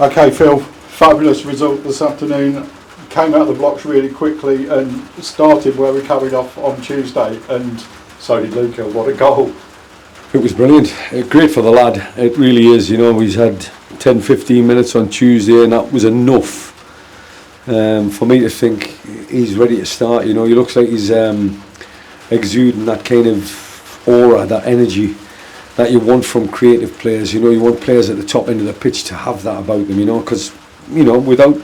Okay, Phil, fabulous result this afternoon. Came out of the blocks really quickly and started where we carried off on Tuesday, and so did Luca. What a goal. It was brilliant. Great for the lad. It really is. You know, he's had 10-15 minutes on Tuesday, and that was enough for me to think he's ready to start. You know, he looks like he's exuding that kind of aura, that energy that you want from creative players. You know, you want players at the top end of the pitch to have that about them, you know, because, you know, without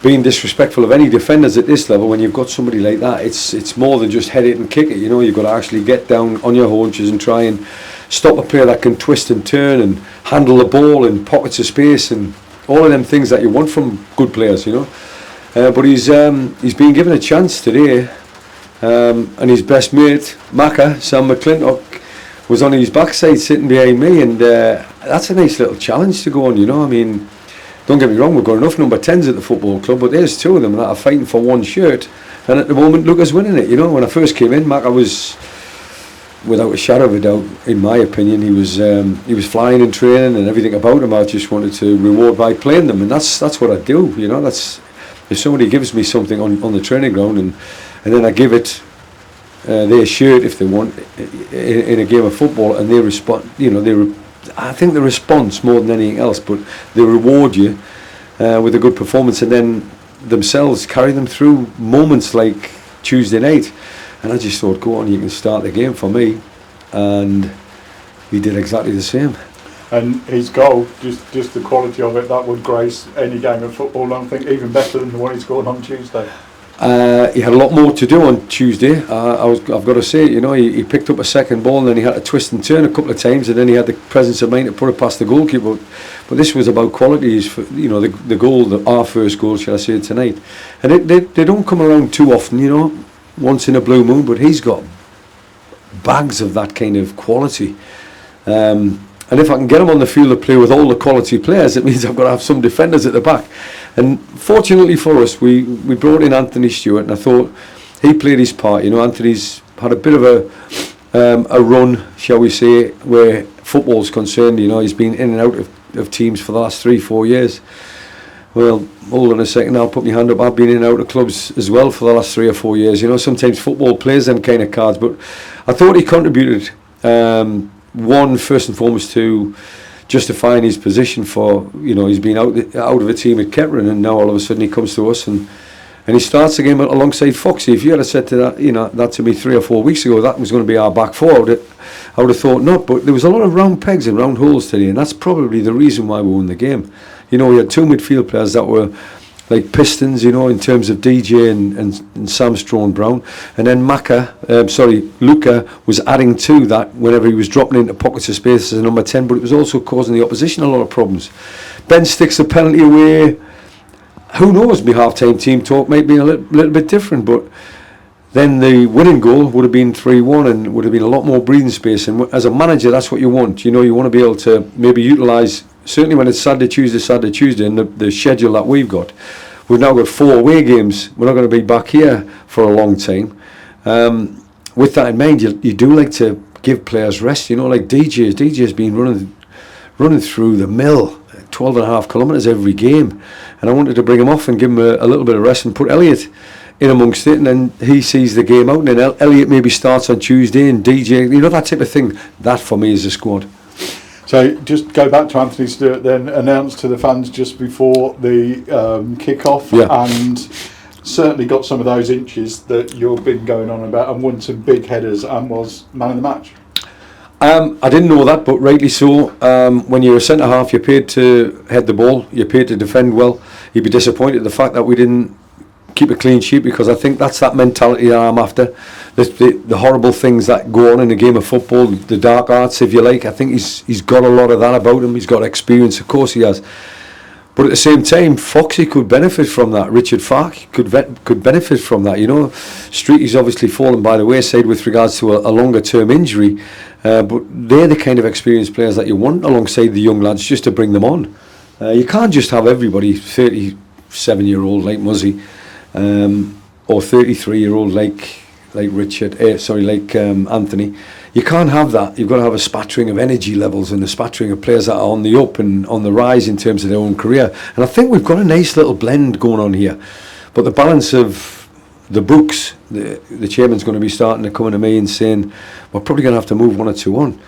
being disrespectful of any defenders at this level, when you've got somebody like that, it's more than just head it and kick it. You know, you've got to actually get down on your haunches and try and stop a player that can twist and turn and handle the ball in pockets of space and all of them things that you want from good players, you know. But he's been given a chance today, and his best mate, Macca, Sam McClintock, was on his backside sitting behind me, and that's a nice little challenge to go on, you know. I mean, don't get me wrong, we've got enough number 10s at the football club, but there's two of them that are fighting for one shirt, and at the moment Luca's winning it, you know. When I first came in, Macca was, without a shadow of a doubt, in my opinion, he was flying in training and everything about him. I just wanted to reward by playing them, and that's what I do, you know. That's, if somebody gives me something on the training ground, and then I give it their shirt if they want in a game of football, and they respond, you know, I think the response more than anything else, but they reward you with a good performance, and then themselves carry them through moments like Tuesday night. And I just thought, go on, you can start the game for me, and he did exactly the same. And his goal, just the quality of it, that would grace any game of football. I think even better than the one he scored on Tuesday. He had a lot more to do on Tuesday. I've got to say, you know, he picked up a second ball, and then he had to twist and turn a couple of times, and then he had the presence of mind to put it past the goalkeeper. But this was about qualities, you know, the goal, our first goal, shall I say, tonight. And they don't come around too often, you know, once in a blue moon, but he's got bags of that kind of quality. And if I can get him on the field of play with all the quality players, it means I've got to have some defenders at the back. And fortunately for us, we brought in Anthony Stewart, and I thought he played his part. You know, Anthony's had a bit of a run, shall we say, where football's concerned. You know, he's been in and out of teams for the last 3-4 years. Well, hold on a second, I'll put my hand up. I've been in and out of clubs as well for the last 3 or 4 years. You know, sometimes football plays them kind of cards, but I thought he contributed, one, first and foremost, to justifying his position for, you know, he's been out of a team at Kettering, and now all of a sudden he comes to us and he starts the game alongside Foxy. If you had said that to me 3 or 4 weeks ago, that was going to be our back four, I would have thought not. But there was a lot of round pegs and round holes today, and that's probably the reason why we won the game. You know, we had two midfield players that were like pistons, you know, in terms of DJ and Sam Strawn-Brown, and then Luca was adding to that whenever he was dropping into pockets of space as a number 10, but it was also causing the opposition a lot of problems. Ben sticks the penalty away. Who knows, my half-time team talk might be a little bit different, but then the winning goal would have been 3-1 and would have been a lot more breathing space. And as a manager, that's what you want. You know, you want to be able to maybe utilise, certainly when it's Saturday, Tuesday, and the schedule that we've got. We've now got 4 away games. We're not going to be back here for a long time. With that in mind, you do like to give players rest. You know, like DJ's been running through the mill, 12.5 kilometres every game. And I wanted to bring him off and give him a little bit of rest and put Elliot in amongst it, and then he sees the game out, and then Elliot maybe starts on Tuesday, and DJ, you know, that type of thing. That for me is a squad. So just go back to Anthony Stewart, then announced to the fans just before the kick-off, and certainly got some of those inches that you've been going on about, and won some big headers, and was man of the match. I didn't know that, but rightly so. When you're a centre half, you're paid to head the ball, you're paid to defend well. You'd be disappointed at the fact that we didn't keep a clean sheet, because I think that's that mentality that I'm after. The horrible things that go on in a game of football, the dark arts, if you like. I think he's got a lot of that about him. He's got experience, of course he has. But at the same time, Foxy could benefit from that. Richard Fark could benefit from that. You know, Streety's obviously fallen by the wayside with regards to a longer term injury, but they're the kind of experienced players that you want alongside the young lads, just to bring them on. You can't just have everybody 37-year-old like Muzzy, or 33-year-old like Anthony. you can't have that. You've got to have a spattering of energy levels and a spattering of players that are on the up and on the rise in terms of their own career. And I think we've got a nice little blend going on here. But the balance of the books, the chairman's going to be starting to come to me and saying, we're probably going to have to move 1 or 2 on.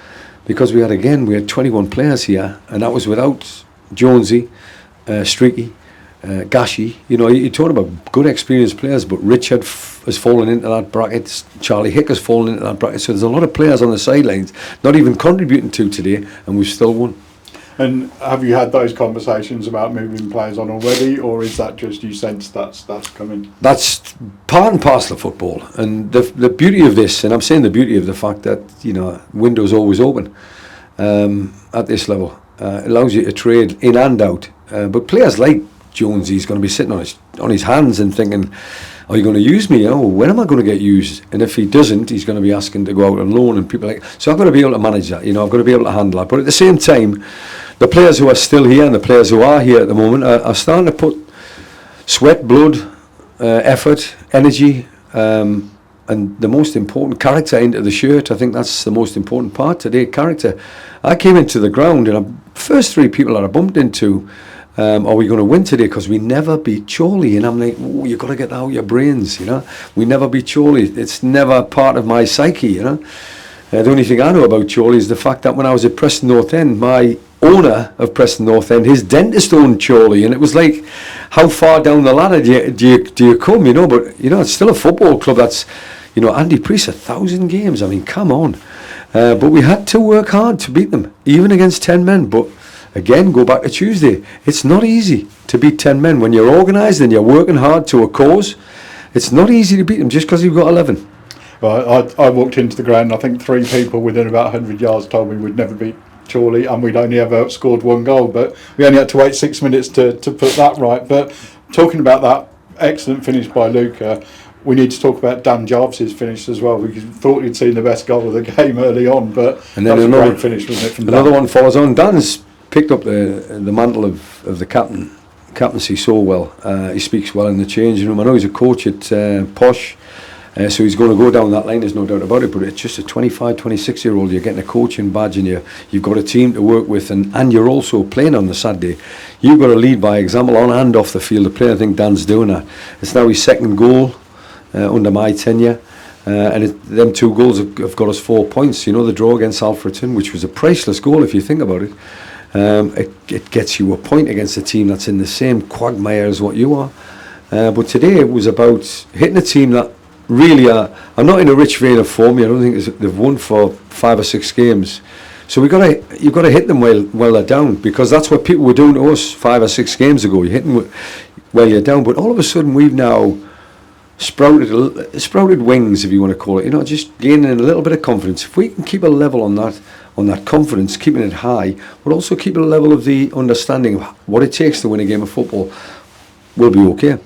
Because we had 21 players here, and that was without Jonesy, Streaky, Gashi. You know, you talk about good experienced players, but Richard has fallen into that bracket. Charlie Hick has fallen into that bracket. So there's a lot of players on the sidelines not even contributing to today, and we've still won. And have you had those conversations about moving players on already, or is that just you sense that's coming? That's part and parcel of football, and the beauty of this, and I'm saying the beauty of the fact that, you know, window's always open at this level. It allows you to trade in and out. But players like Jonesy's going to be sitting on his hands and thinking, are you going to use me? Oh, when am I going to get used? And if he doesn't, he's going to be asking to go out on loan, and people so I've got to be able to manage that. You know, I've got to be able to handle that. But at the same time, the players who are still here and the players who are here at the moment are starting to put sweat, blood, effort, energy, and the most important, character into the shirt. I think that's the most important part today, character. I came into the ground, and the first 3 people that I bumped into, are we going to win today? Because we never beat Chorley. And I'm like, oh, you've got to get that out of your brains, you know. We never beat Chorley. It's never part of my psyche, you know. The only thing I know about Chorley is the fact that when I was at Preston North End, my owner of Preston North End, his dentist owned Chorley, and it was like, how far down the ladder do you come, you know? But, you know, it's still a football club that's, you know, Andy Priest, 1,000 games. I mean, come on. But we had to work hard to beat them, even against 10 men. But again, go back to Tuesday. It's not easy to beat 10 men. When you're organised and you're working hard to a cause, it's not easy to beat them just because you've got 11. Well, I walked into the ground, I think 3 people within about 100 yards told me we'd never beat Chorley, and we'd only ever scored 1 goal. But we only had to wait 6 minutes to put that right. But talking about that excellent finish by Luca, we need to talk about Dan Jarvis's finish as well. We thought he'd seen the best goal of the game early on, but and then that was a great finish, wasn't it, from another Dan? One follows on. Dan's picked up the mantle of the captaincy so well. He speaks well in the changing room. I know he's a coach at Posh, so he's going to go down that line, there's no doubt about it. But it's just a 25, 26-year-old. You're getting a coaching badge, and you've got a team to work with, and you're also playing on the Saturday. You've got to lead by example on and off the field of play. I think Dan's doing that. It's now his 2nd goal under my tenure. And them 2 goals have got us 4 points. You know, the draw against Alfreton, which was a priceless goal if you think about it. It gets you a point against a team that's in the same quagmire as what you are. But today it was about hitting a team that really are not in a rich vein of form. I don't think they've won for 5 or 6 games. So you've got to hit them while they're down, because that's what people were doing to us 5 or 6 games ago. You hit them while you're down, but all of a sudden we've now sprouted wings, if you want to call it. You know, just gaining a little bit of confidence. If we can keep a level on that confidence, keeping it high, but also keeping a level of the understanding of what it takes to win a game of football, we'll be okay.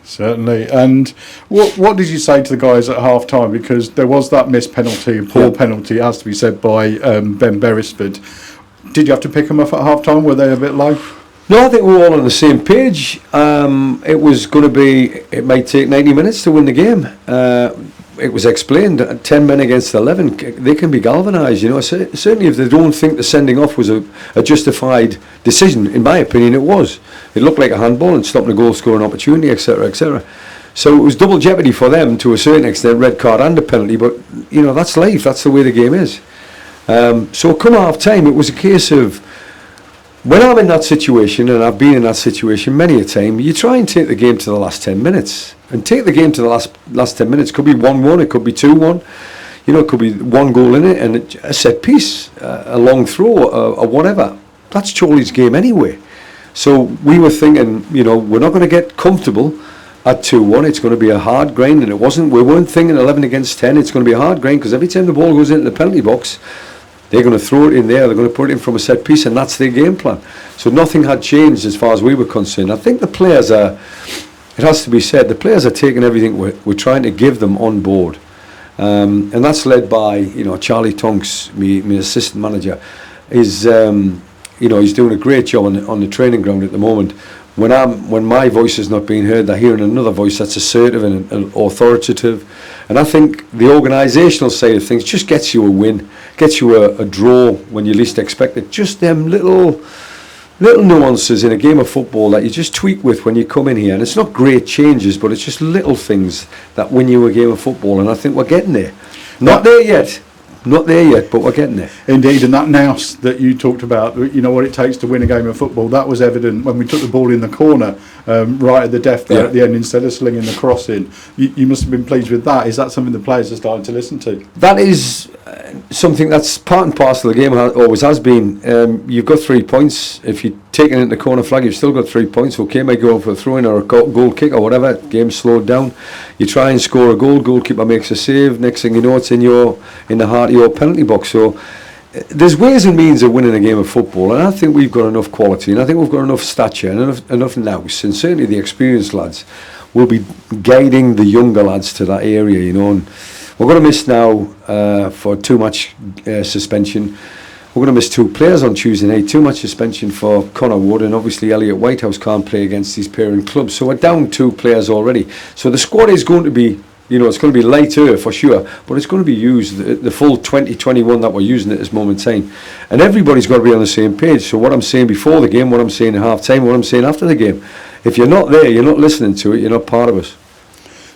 Certainly. And what did you say to the guys at half time? Because there was that missed penalty, a poor penalty, it has to be said, by Ben Beresford. Did you have to pick them up at half time? Were they a bit low? No, I think we were all on the same page. It was going to be, it might take 90 minutes to win the game. It was explained, 10 men against 11, they can be galvanised, you know. Certainly if they don't think the sending off was a justified decision, in my opinion it was. It looked like a handball and stopping a goal scoring opportunity, etc, etc. So it was double jeopardy for them to a certain extent, red card and a penalty, but you know, that's life, that's the way the game is. So come half time, it was a case of, when I'm in that situation, and I've been in that situation many a time, you try and take the game to the last 10 minutes. And take the game to the last 10 minutes. It could be 1-1, it could be 2-1. You know, it could be 1 goal in it and a set piece, a long throw, or whatever. That's Chorley's game anyway. So we were thinking, you know, we're not going to get comfortable at 2-1. It's going to be a hard grind, and we weren't thinking 11 against 10. It's going to be a hard grind, because every time the ball goes into the penalty box, they're going to throw it in there, they're going to put it in from a set piece, and that's their game plan. So nothing had changed as far as we were concerned. I think the players are, it has to be said, the players are taking everything we're trying to give them on board. And that's led by, you know, Charlie Tonks, my assistant manager, is, you know, he's doing a great job on the training ground at the moment. when my voice is not being heard, they're hearing another voice that's assertive and authoritative. And I think the organisational side of things just gets you a win, gets you a draw when you least expect it. Just them little nuances in a game of football that you just tweak with when you come in here. And it's not great changes, but it's just little things that win you a game of football. And I think we're getting there. Not there yet, but we're getting there. Indeed, and that nous that you talked about, you know what it takes to win a game of football, that was evident when we took the ball in the corner, right at the deft there at the end, instead of slinging the cross in. You must have been pleased with that. Is that something the players are starting to listen to? That is something that's part and parcel of the game, always has been. You've got 3 points. If you're taking it in the corner flag, you've still got 3 points. Okay, might go for a throw-in or a goal kick or whatever. Game slowed down. You try and score a goal. Goalkeeper makes a save. Next thing you know, it's in the heart of your penalty box. So there's ways and means of winning a game of football, and I think we've got enough quality, and I think we've got enough stature and enough nous, and certainly the experienced lads will be guiding the younger lads to that area, you know. And we're going to miss now for too much suspension. We're going to miss 2 players on Tuesday night. Too much suspension for Connor Wood, and obviously Elliot Whitehouse can't play against his parent club. So we're down 2 players already. So the squad is going to be, you know, it's going to be lighter for sure, but it's going to be used, the full 2021 that we're using at this moment in time. And everybody's got to be on the same page. So what I'm saying before the game, what I'm saying at half time, what I'm saying after the game. If you're not there, you're not listening to it, you're not part of us.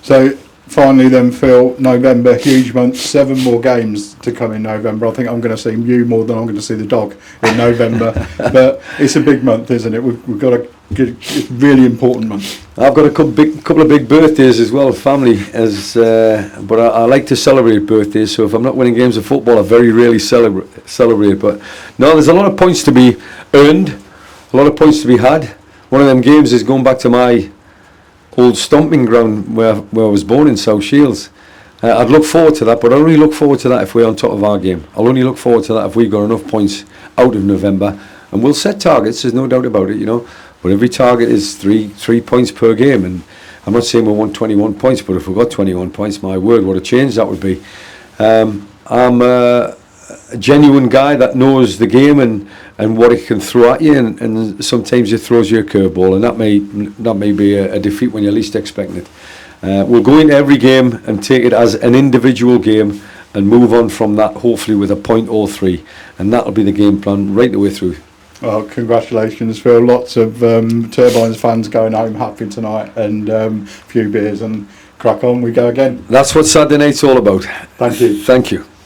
So finally then, Phil, November, huge month, 7 more games to come in November. I think I'm going to see you more than I'm going to see the dog in November. But it's a big month, isn't it? We've got a it's a really important month. I've got a couple of big birthdays as well, family, but I like to celebrate birthdays, so if I'm not winning games of football, I very rarely celebrate. But no, there's a lot of points to be earned, a lot of points to be had. One of them games is going back to my old stomping ground where I was born in South Shields. I'd look forward to that, but I only look forward to that if we're on top of our game. I'll only look forward to that if we've got enough points out of November, and we'll set targets, there's no doubt about it, you know. But every target is three points per game, and I'm not saying we want 21 points, but if we got 21 points, my word, what a change that would be. I'm a genuine guy that knows the game and what it can throw at you, and sometimes it throws you a curveball, and that may be a defeat when you're least expecting it. We'll go into every game and take it as an individual game and move on from that, hopefully with a point or 3, and that'll be the game plan right the way through. Well, congratulations, Phil. Lots of Turbines fans going home happy tonight, and a few beers, and crack on, we go again. That's what Saturday night's all about. Thank you. Thank you.